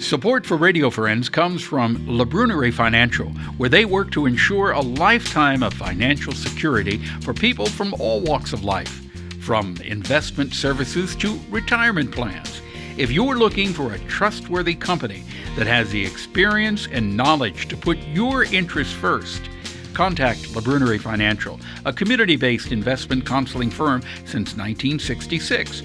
Support for Radio Friends comes from La Brunerie Financial, where they work to ensure a lifetime of financial security for people from all walks of life, from investment services to retirement plans. If you're looking for a trustworthy company that has the experience and knowledge to put your interests first, contact La Brunerie Financial, a community-based investment counseling firm since 1966.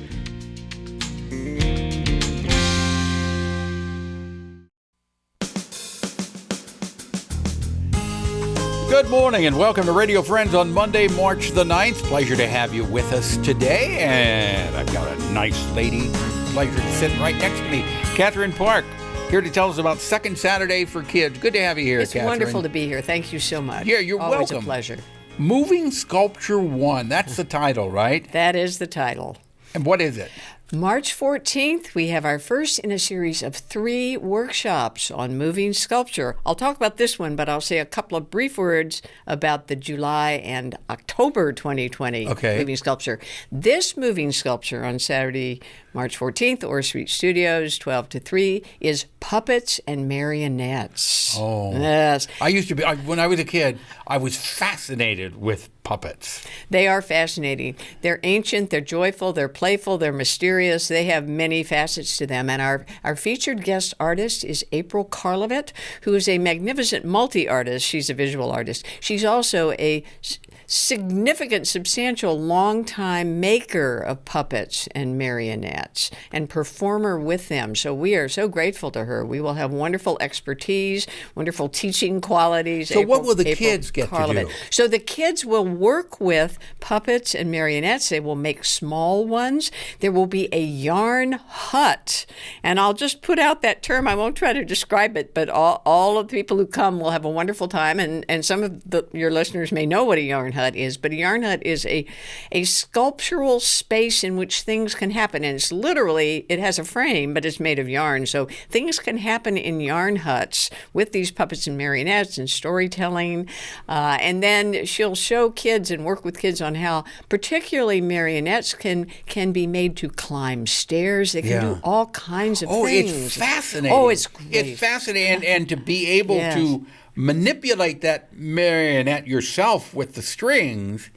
Good morning and welcome to Radio Friends on Monday, March the 9th. Pleasure to have you with us today. And I've got a nice lady, pleasure to sit right next to me, Catherine Parke, here to tell us about Second Saturday for Kids. Good to have you here, Catherine. It's wonderful to be here. Thank you so much. Yeah, you're Always welcome. A pleasure. Moving Sculpture 1, that's the title, right? That is the title. And what is it? March 14th, we have our first in a series of 3 workshops on moving sculpture. I'll talk about this one, but I'll say a couple of brief words about the July and October 2020 moving sculpture. This moving sculpture on Saturday, March 14th, Orr Street Studios, 12 to 3, is Puppets and Marionettes. Oh. Yes. When I was a kid, I was fascinated with puppets. They are fascinating. They're ancient, they're joyful, they're playful, they're mysterious. They have many facets to them. And our featured guest artist is April Karlovet, who is a magnificent multi-artist. She's a visual artist. She's also a significant, substantial, long-time maker of puppets and marionettes and performer with them. So we are so grateful to her. We will have wonderful expertise, wonderful teaching qualities. So what will the kids get to do? So the kids will work with puppets and marionettes. They will make small ones. There will be a yarn hut. And I'll just put out that term. I won't try to describe it, but all of the people who come will have a wonderful time. And some of your listeners may know what a yarn hut is, but a yarn hut is a sculptural space in which things can happen. And it's literally, it has a frame, but it's made of yarn. So things can happen in yarn huts with these puppets and marionettes and storytelling. And then she'll show kids and work with kids on how particularly marionettes can be made to climb stairs. They can do all kinds of things. It's fascinating. Oh, it's great. It's fascinating. And to be able to manipulate that marionette yourself with the strings,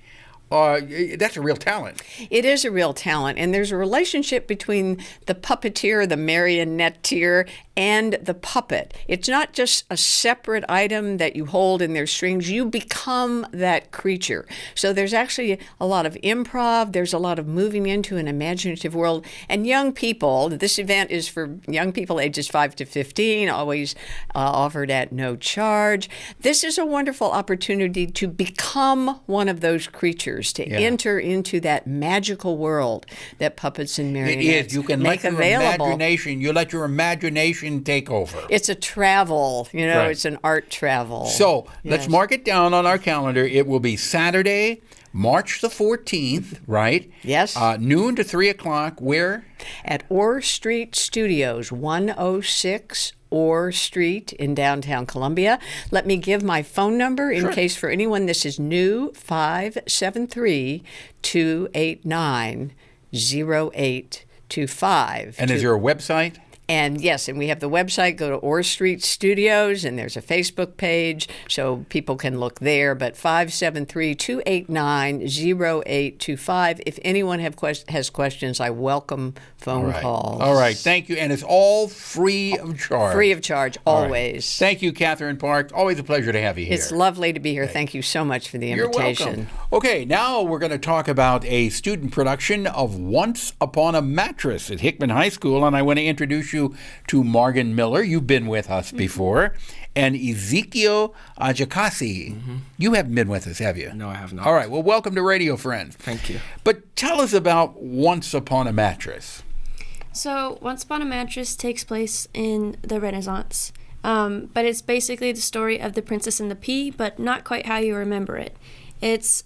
that's a real talent. It is a real talent, and there's a relationship between the puppeteer, the marionetteer, and the puppet. It's not just a separate item that you hold in their strings. You become that creature. So there's actually a lot of improv. There's a lot of moving into an imaginative world. And young people, this event is for young people ages 5 to 15, always offered at no charge. This is a wonderful opportunity to become one of those creatures, to enter into that magical world that puppets and marionettes It is. You can make let your available. imagination. You let your imagination take over. It's a travel, Right. It's an art travel. So let's mark it down on our calendar. It will be Saturday, March the 14th, right? Yes. Noon to 3 o'clock. Where? At Orr Street Studios, 106 Orr Street in downtown Columbia. Let me give my phone number in case for anyone this is new, 573-289-0825. And is there a website? And yes, and we have the website. Go to Orr Street Studios, and there's a Facebook page, so people can look there. But 573-289-0825. If anyone has questions, I welcome phone calls. All right, thank you. And it's all free of charge. Free of charge, always. Right. Thank you, Catherine Parke. Always a pleasure to have you here. It's lovely to be here. Thank you so much for the invitation. You're welcome. Okay, now we're going to talk about a student production of Once Upon a Mattress at Hickman High School, and I want to introduce you to Morgan Miller. You've been with us before. And Ezekiel Adjokatse. You haven't been with us, have you? No, I have not. All right, well, welcome to Radio Friends. Thank you. But tell us about Once Upon a Mattress. So, Once Upon a Mattress takes place in the Renaissance. But it's basically the story of the Princess and the Pea, but not quite how you remember it. It's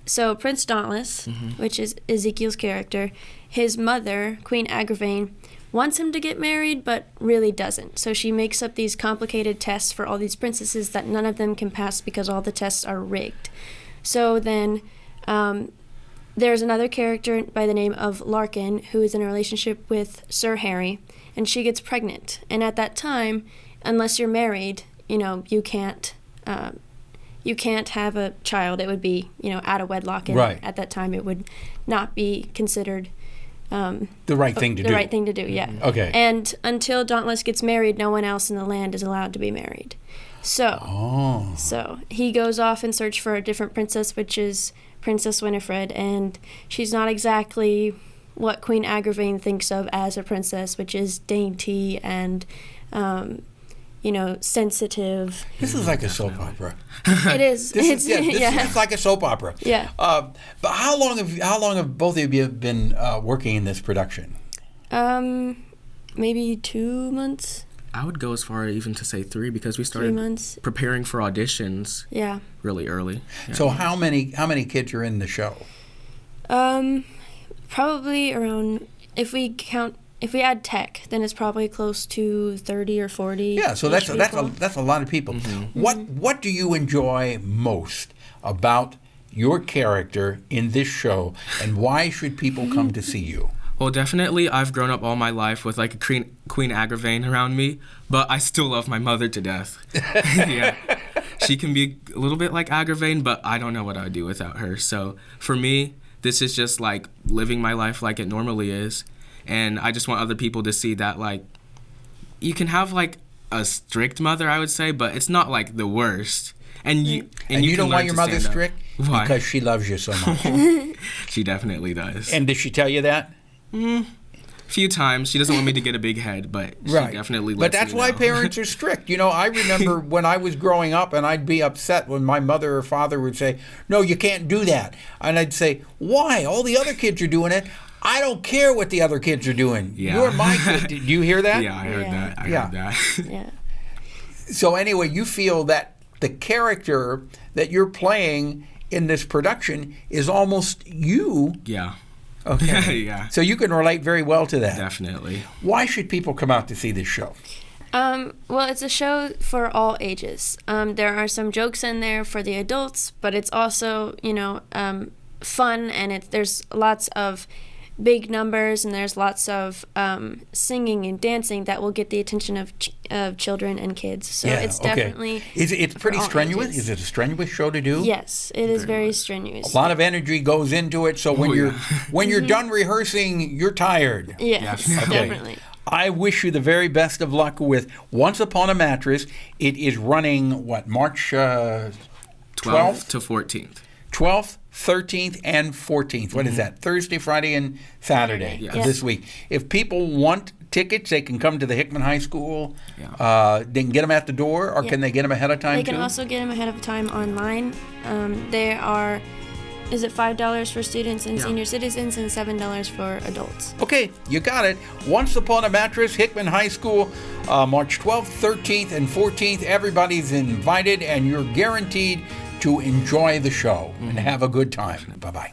so Prince Dauntless, which is Ezekiel's character, his mother, Queen Agravain, wants him to get married, but really doesn't. So she makes up these complicated tests for all these princesses that none of them can pass because all the tests are rigged. So then there's another character by the name of Larkin who is in a relationship with Sir Harry, and she gets pregnant. And at that time, unless you're married, you can't have a child. It would be, out of wedlock. And right. At that time, it would not be considered the right thing to do. The right thing to do, yeah. Okay. And until Dauntless gets married, no one else in the land is allowed to be married. So he goes off in search for a different princess, which is Princess Winifred, and she's not exactly what Queen Agravain thinks of as a princess, which is dainty and, sensitive. This is like a soap opera. It is. This is like a soap opera. Yeah. But how long have both of you been working in this production? Maybe 2 months. I would go as far even to say 3 because we 3 started months. preparing for auditions. Yeah. Really early. Yeah. So how many kids are in the show? Probably around, if we add tech, then it's probably close to 30 or 40. Yeah, so that's a lot of people. Mm-hmm. What do you enjoy most about your character in this show, and why should people come to see you? Well, definitely, I've grown up all my life with like a Queen Agravain around me, but I still love my mother to death. Yeah, she can be a little bit like Agravain, but I don't know what I would do without her. So for me, this is just like living my life like it normally is, and I just want other people to see that like you can have like a strict mother, I would say, but it's not like the worst. And you don't want your mother strict? Why? Because she loves you so much. She definitely does. And did she tell you that? A few times. She doesn't want me to get a big head, but she definitely lets But that's me why know. parents are strict. I remember when I was growing up, and I'd be upset when my mother or father would say, "No, you can't do that." And I'd say, "Why? All the other kids are doing it. I don't care what the other kids are doing. Yeah. You're my kid." Did you hear that? Yeah, I heard that. I heard that. Yeah. So anyway, you feel that the character that you're playing in this production is almost you. Yeah. Okay. Yeah. So you can relate very well to that. Definitely. Why should people come out to see this show? Well, it's a show for all ages. There are some jokes in there for the adults, but it's also, fun, and there's lots of big numbers, and there's lots of singing and dancing that will get the attention of children and kids. So it's definitely It's pretty for all strenuous. ages. Is it a strenuous show to do? Yes, it is very strenuous. A lot of energy goes into it. So when you're done rehearsing, you're tired. Yes, Okay. definitely. I wish you the very best of luck with Once Upon a Mattress. It is running March 12th to 14th. 12th, 13th, and 14th. What is that? Thursday, Friday, and Saturday Yes. of this week. If people want tickets, they can come to the Hickman High School. Yeah. They can get them at the door, or can they get them ahead of time They too? can also get them ahead of time online. They are, is it $5 for students and senior citizens and $7 for adults? Okay, you got it. Once Upon a Mattress, Hickman High School, March 12th, 13th, and 14th. Everybody's invited, and you're guaranteed to enjoy the show and have a good time. Bye-bye.